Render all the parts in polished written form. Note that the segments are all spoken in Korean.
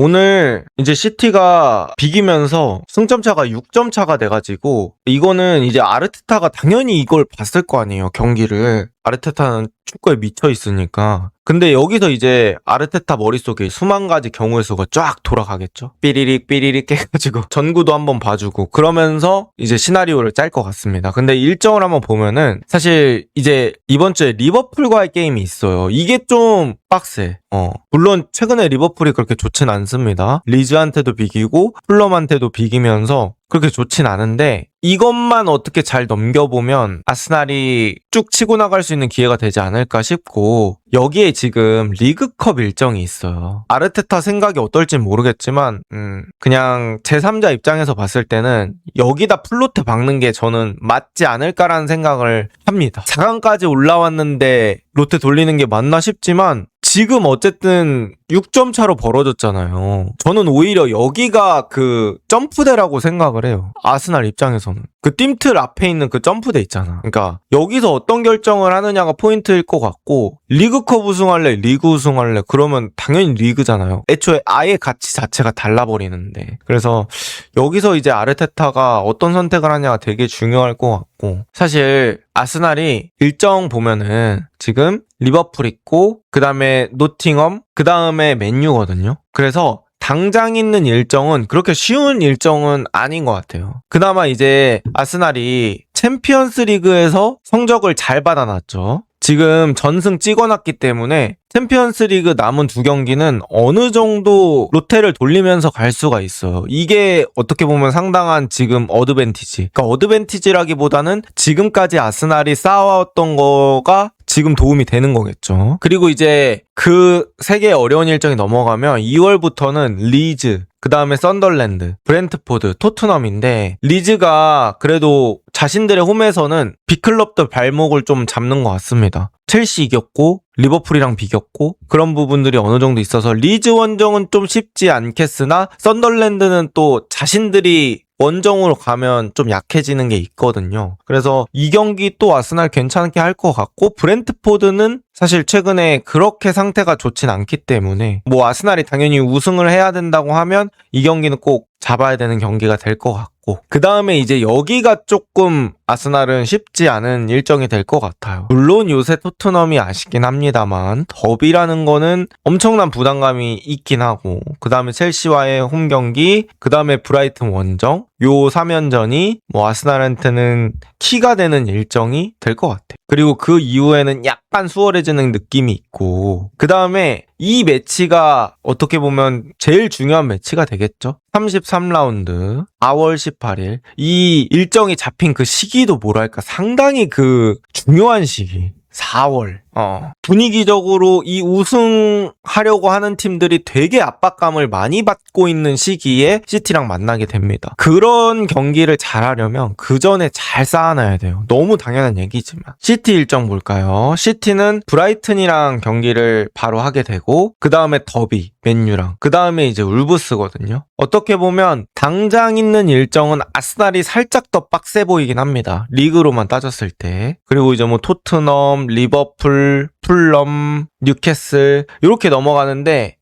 오늘 이제 시티가 비기면서 승점 차가 6점 차가 돼가지고 이거는 이제 아르테타가 당연히 이걸 봤을 거 아니에요, 경기를. 아르테타는 축구에 미쳐 있으니까. 근데 여기서 이제 아르테타 머릿속에 수만 가지 경우의 수가 쫙 돌아가겠죠. 삐리릭 삐리릭 해가지고 전구도 한번 봐주고 그러면서 이제 시나리오를 짤 것 같습니다. 근데 일정을 한번 보면은 사실 이제 이번 주에 리버풀과의 게임이 있어요. 이게 좀 빡세. 물론 최근에 리버풀이 그렇게 좋진 않습니다. 리즈한테도 비기고 풀럼한테도 비기면서 그렇게 좋진 않은데 이것만 어떻게 잘 넘겨보면 아스날이 쭉 치고 나갈 수 있는 기회가 되지 않을까 싶고, 여기에 지금 리그컵 일정이 있어요. 아르테타 생각이 어떨진 모르겠지만 그냥 제3자 입장에서 봤을 때는 여기다 플로트 박는 게 저는 맞지 않을까라는 생각을 합니다. 4강까지 올라왔는데 로테 돌리는 게 맞나 싶지만 지금 어쨌든 6점 차로 벌어졌잖아요. 저는 오히려 여기가 그 점프대라고 생각을 해요. 아스날 입장에서는. 그 팀틀 앞에 있는 그 점프대 있잖아. 그러니까 여기서 어떤 결정을 하느냐가 포인트일 것 같고, 리그컵 우승할래, 리그 우승할래, 그러면 당연히 리그잖아요. 애초에 아예 가치 자체가 달라버리는데. 그래서 여기서 이제 아르테타가 어떤 선택을 하냐가 되게 중요할 것 같고, 사실 아스날이 일정 보면은 지금 리버풀 있고 그 다음에 노팅엄, 그 다음에 맨유거든요. 그래서 당장 있는 일정은 그렇게 쉬운 일정은 아닌 것 같아요. 그나마 이제 아스날이 챔피언스 리그에서 성적을 잘 받아놨죠. 지금 전승 찍어놨기 때문에 챔피언스 리그 남은 2경기는 어느 정도 로테를 돌리면서 갈 수가 있어요. 이게 어떻게 보면 상당한 지금 어드밴티지. 그러니까 어드밴티지라기보다는 지금까지 아스날이 쌓아왔던 거가 지금 도움이 되는 거겠죠. 그리고 이제 그 3개의 어려운 일정이 넘어가면 2월부터는 리즈, 그 다음에 썬덜랜드, 브렌트포드, 토트넘인데, 리즈가 그래도 자신들의 홈에서는 빅클럽들 발목을 좀 잡는 것 같습니다. 첼시 이겼고 리버풀이랑 비겼고 그런 부분들이 어느 정도 있어서 리즈 원정은 좀 쉽지 않겠으나, 썬덜랜드는 또 자신들이 원정으로 가면 좀 약해지는 게 있거든요. 그래서 이 경기 또 아스날 괜찮게 할 것 같고, 브렌트포드는 사실 최근에 그렇게 상태가 좋진 않기 때문에 뭐 아스날이 당연히 우승을 해야 된다고 하면 이 경기는 꼭 잡아야 되는 경기가 될 것 같고, 그 다음에 이제 여기가 조금 아스날은 쉽지 않은 일정이 될 것 같아요. 물론 요새 토트넘이 아쉽긴 합니다만 더비라는 거는 엄청난 부담감이 있긴 하고, 그 다음에 첼시와의 홈 경기, 그 다음에 브라이튼 원정, 요 3연전이 뭐 아스날한테는 키가 되는 일정이 될 것 같아요. 그리고 그 이후에는 약간 수월해지는 느낌이 있고, 그 다음에 이 매치가 어떻게 보면 제일 중요한 매치가 되겠죠. 33라운드 4월 18일 이 일정이 잡힌 그 시기도 뭐랄까 상당히 그 중요한 시기. 4월. 분위기적으로 이 우승하려고 하는 팀들이 되게 압박감을 많이 받고 있는 시기에 시티랑 만나게 됩니다. 그런 경기를 잘하려면 그 전에 잘 쌓아놔야 돼요. 너무 당연한 얘기지만. 시티 일정 볼까요? 시티는 브라이튼이랑 경기를 바로 하게 되고, 그 다음에 더비, 맨유랑, 그 다음에 이제 울브스거든요. 어떻게 보면 당장 있는 일정은 아스날이 살짝 더 빡세 보이긴 합니다. 리그로만 따졌을 때. 그리고 이제 뭐 토트넘, 리버풀, 풀럼, 뉴캐슬 이렇게 넘어가는데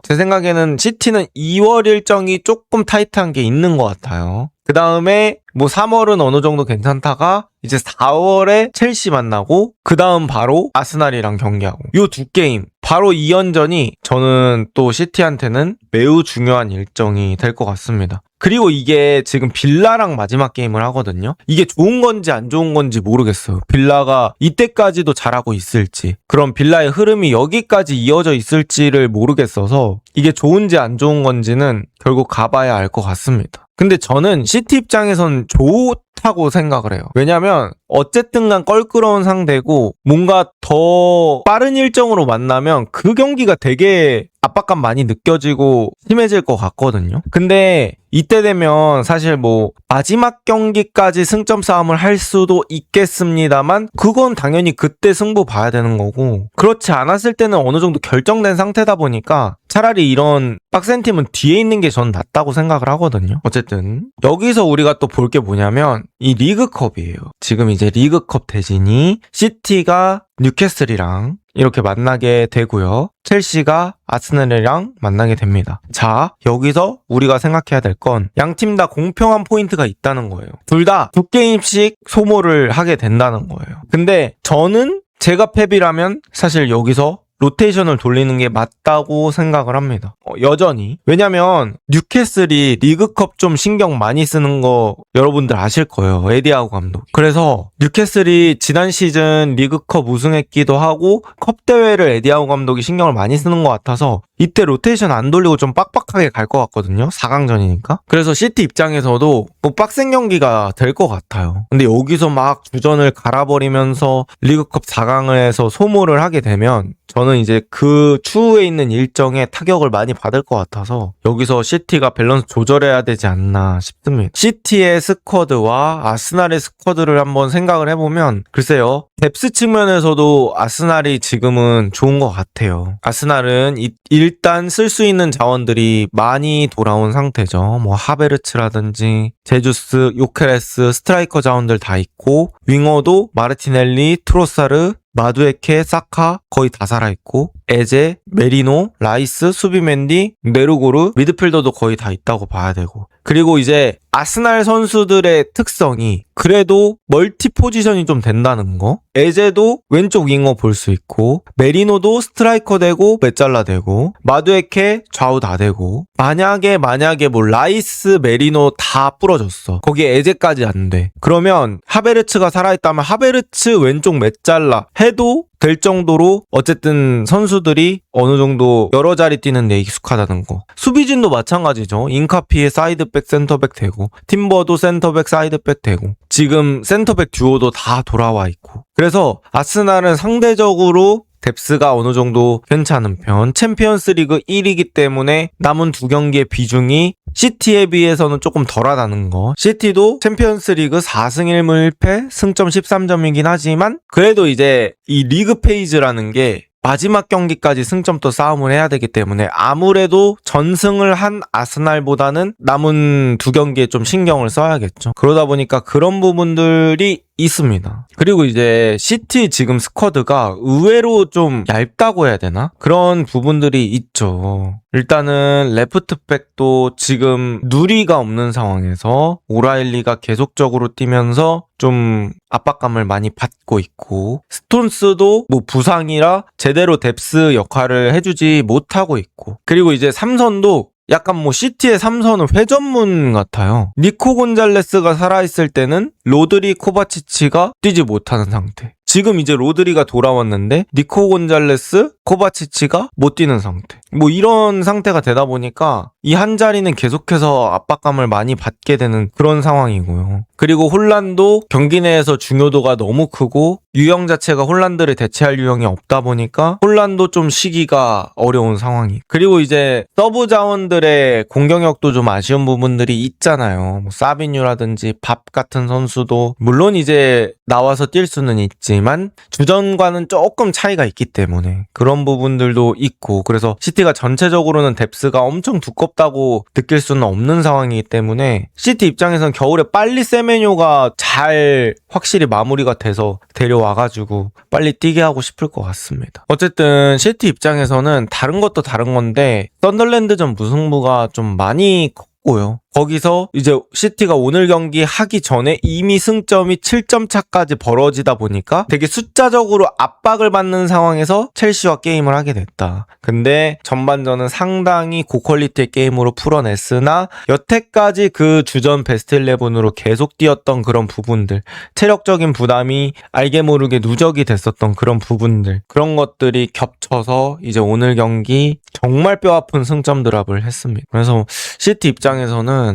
제 생각에는 시티는 2월 일정이 조금 타이트한 게 있는 것 같아요. 그 다음에 뭐 3월은 어느 정도 괜찮다가 이제 4월에 첼시 만나고 그 다음 바로 아스날이랑 경기하고, 요 2게임 바로 2연전이 저는 또 시티한테는 매우 중요한 일정이 될 것 같습니다. 그리고 이게 지금 빌라랑 마지막 게임을 하거든요. 이게 좋은 건지 안 좋은 건지 모르겠어요. 빌라가 이때까지도 잘하고 있을지, 그럼 빌라의 흐름이 여기까지 이어져 있을지를 모르겠어서 이게 좋은지 안 좋은 건지는 결국 가봐야 알 것 같습니다. 근데 저는 시티 입장에선 좋다고 생각을 해요. 왜냐면 어쨌든 간 껄끄러운 상대고 뭔가 더 빠른 일정으로 만나면 그 경기가 되게 압박감 많이 느껴지고 심해질 것 같거든요. 근데 이때 되면 사실 뭐 마지막 경기까지 승점 싸움을 할 수도 있겠습니다만 그건 당연히 그때 승부 봐야 되는 거고, 그렇지 않았을 때는 어느 정도 결정된 상태다 보니까 차라리 이런 빡센 팀은 뒤에 있는 게 전 낫다고 생각을 하거든요. 어쨌든 여기서 우리가 또 볼 게 뭐냐면 이 리그컵이에요. 지금 이제 리그컵 대진이 시티가 뉴캐슬이랑 이렇게 만나게 되고요. 첼시가 아스날이랑 만나게 됩니다. 자, 여기서 우리가 생각해야 될 건 양 팀 다 공평한 포인트가 있다는 거예요. 둘 다 2게임씩 소모를 하게 된다는 거예요. 근데 저는 제가 펩이라면 사실 여기서 로테이션을 돌리는 게 맞다고 생각을 합니다. 여전히. 왜냐면 뉴캐슬이 리그컵 좀 신경 많이 쓰는 거 여러분들 아실 거예요. 에디하우 감독. 그래서 뉴캐슬이 지난 시즌 리그컵 우승했기도 하고 컵 대회를 에디하우 감독이 신경을 많이 쓰는 것 같아서 이때 로테이션 안 돌리고 좀 빡빡하게 갈 것 같거든요. 4강전이니까. 그래서 시티 입장에서도 뭐 빡센 경기가 될 것 같아요. 근데 여기서 막 주전을 갈아버리면서 리그컵 4강에서 소모를 하게 되면 저는 이제 그 추후에 있는 일정에 타격을 많이 받을 것 같아서 여기서 시티가 밸런스 조절해야 되지 않나 싶습니다. 시티의 스쿼드와 아스날의 스쿼드를 한번 생각을 해보면 글쎄요. 뎁스 측면에서도 아스날이 지금은 좋은 것 같아요. 아스날은 일단 쓸 수 있는 자원들이 많이 돌아온 상태죠. 뭐 하베르츠라든지 제주스, 요케레스, 스트라이커 자원들 다 있고 윙어도 마르티넬리, 트로사르, 마두에케, 사카 거의 다 살아있고 에제, 메리노, 라이스, 수비맨디, 네르고르, 미드필더도 거의 다 있다고 봐야 되고 그리고 이제 아스날 선수들의 특성이 그래도 멀티 포지션이 좀 된다는 거. 에제도 왼쪽 윙어 볼 수 있고 메리노도 스트라이커 되고 메잘라 되고 마두에케 좌우 다 되고 만약에 뭐 라이스, 메리노 다 부러졌어. 거기에 에제까지 안 돼. 그러면 하베르츠가 살아있다면 하베르츠 왼쪽 메잘라 해도 될 정도로 어쨌든 선수들이 어느 정도 여러 자리 뛰는 데 익숙하다는 거. 수비진도 마찬가지죠. 인카피에 사이드백 센터백 되고 팀버도 센터백 사이드백 되고 지금 센터백 듀오도 다 돌아와 있고 그래서 아스날은 상대적으로 뎁스가 어느 정도 괜찮은 편. 챔피언스 리그 1위기 때문에 남은 두 경기의 비중이 시티에 비해서는 조금 덜하다는 거. 시티도 챔피언스 리그 4승 1무 1패, 승점 13점이긴 하지만 그래도 이제 이 리그 페이지라는 게 마지막 경기까지 승점도 싸움을 해야 되기 때문에 아무래도 전승을 한 아스날보다는 남은 두 경기에 좀 신경을 써야겠죠. 그러다 보니까 그런 부분들이 있습니다. 그리고 이제 시티 지금 스쿼드가 의외로 좀 얇다고 해야 되나? 그런 부분들이 있죠. 일단은 레프트백도 지금 누리가 없는 상황에서 오라일리가 계속적으로 뛰면서 좀 압박감을 많이 받고 있고 스톤스도 뭐 부상이라 제대로 뎁스 역할을 해주지 못하고 있고 그리고 이제 삼선도 약간 뭐 시티의 삼선은 회전문 같아요. 니코 곤잘레스가 살아있을 때는 로드리, 코바치치가 뛰지 못하는 상태. 지금 이제 로드리가 돌아왔는데 니코 곤잘레스, 코바치치가 못 뛰는 상태. 뭐 이런 상태가 되다 보니까 이 한 자리는 계속해서 압박감을 많이 받게 되는 그런 상황이고요. 그리고 홀란도 경기 내에서 중요도가 너무 크고 유형 자체가 홀란드를 대체할 유형이 없다 보니까 홀란도 좀 쉬기가 어려운 상황이. 그리고 이제 서브 자원들의 공격력도 좀 아쉬운 부분들이 있잖아요. 뭐 사비뉴라든지 밥 같은 선수도 물론 이제 나와서 뛸 수는 있지만 주전과는 조금 차이가 있기 때문에 그런 부분들도 있고 그래서 시티가 전체적으로는 뎁스가 엄청 두껍다고 느낄 수는 없는 상황이기 때문에 시티 입장에서는 겨울에 빨리 세메뇨가 잘 확실히 마무리가 돼서 데려와가지고 빨리 뛰게 하고 싶을 것 같습니다. 어쨌든 시티 입장에서는 다른 것도 다른 건데 썬덜랜드전 무승부가 좀 많이 컸고요. 거기서 이제 시티가 오늘 경기 하기 전에 이미 승점이 7점 차까지 벌어지다 보니까 되게 숫자적으로 압박을 받는 상황에서 첼시와 게임을 하게 됐다. 근데 전반전은 상당히 고퀄리티의 게임으로 풀어냈으나 여태까지 그 주전 베스트 11으로 계속 뛰었던 그런 부분들, 체력적인 부담이 알게 모르게 누적이 됐었던 그런 부분들, 그런 것들이 겹쳐서 이제 오늘 경기 정말 뼈아픈 승점 드랍을 했습니다. 그래서 시티 입장에서는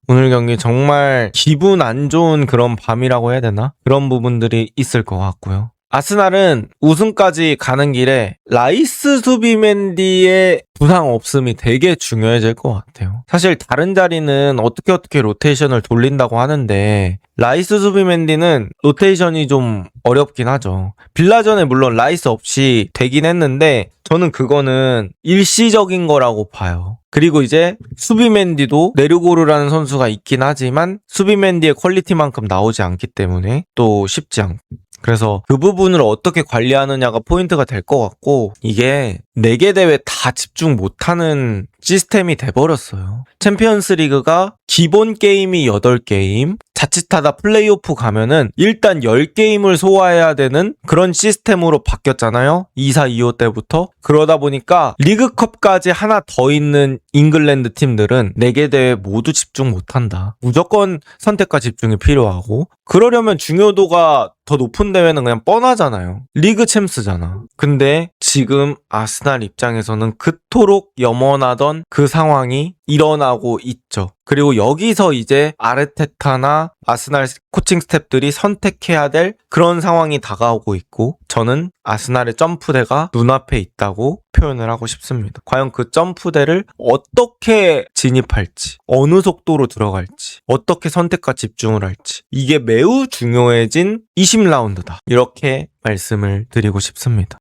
오늘 경기 정말 기분 안 좋은 그런 밤이라고 해야 되나? 그런 부분들이 있을 것 같고요. 아스날은 우승까지 가는 길에 라이스 수비맨디의 부상 없음이 되게 중요해질 것 같아요. 사실 다른 자리는 어떻게 로테이션을 돌린다고 하는데 라이스 수비맨디는 로테이션이 좀 어렵긴 하죠. 빌라전에 물론 라이스 없이 되긴 했는데 저는 그거는 일시적인 거라고 봐요. 그리고 이제 수비맨디도 네르고르라는 선수가 있긴 하지만 수비맨디의 퀄리티만큼 나오지 않기 때문에 또 쉽지 않고 그래서 그 부분을 어떻게 관리하느냐가 포인트가 될 것 같고, 이게 4개 대회 다 집중 못하는 시스템이 돼버렸어요. 챔피언스 리그가 기본 게임이 8게임, 자칫하다 플레이오프 가면은 일단 10게임을 소화해야 되는 그런 시스템으로 바뀌었잖아요. 24, 25 때부터. 그러다 보니까 리그컵까지 하나 더 있는 잉글랜드 팀들은 4개 대회 모두 집중 못한다. 무조건 선택과 집중이 필요하고, 그러려면 중요도가 더 높은 대회는 그냥 뻔하잖아요. 리그 챔스잖아. 근데 지금 아스날 입장에서는 그토록 염원하던 그 상황이 일어나고 있죠. 그리고 여기서 이제 아르테타나 아스날 코칭 스태프들이 선택해야 될 그런 상황이 다가오고 있고, 저는 아스날의 점프대가 눈앞에 있다고 표현을 하고 싶습니다. 과연 그 점프대를 어떻게 진입할지, 어느 속도로 들어갈지, 어떻게 선택과 집중을 할지, 이게 매우 중요해진 20라운드다. 이렇게 말씀을 드리고 싶습니다.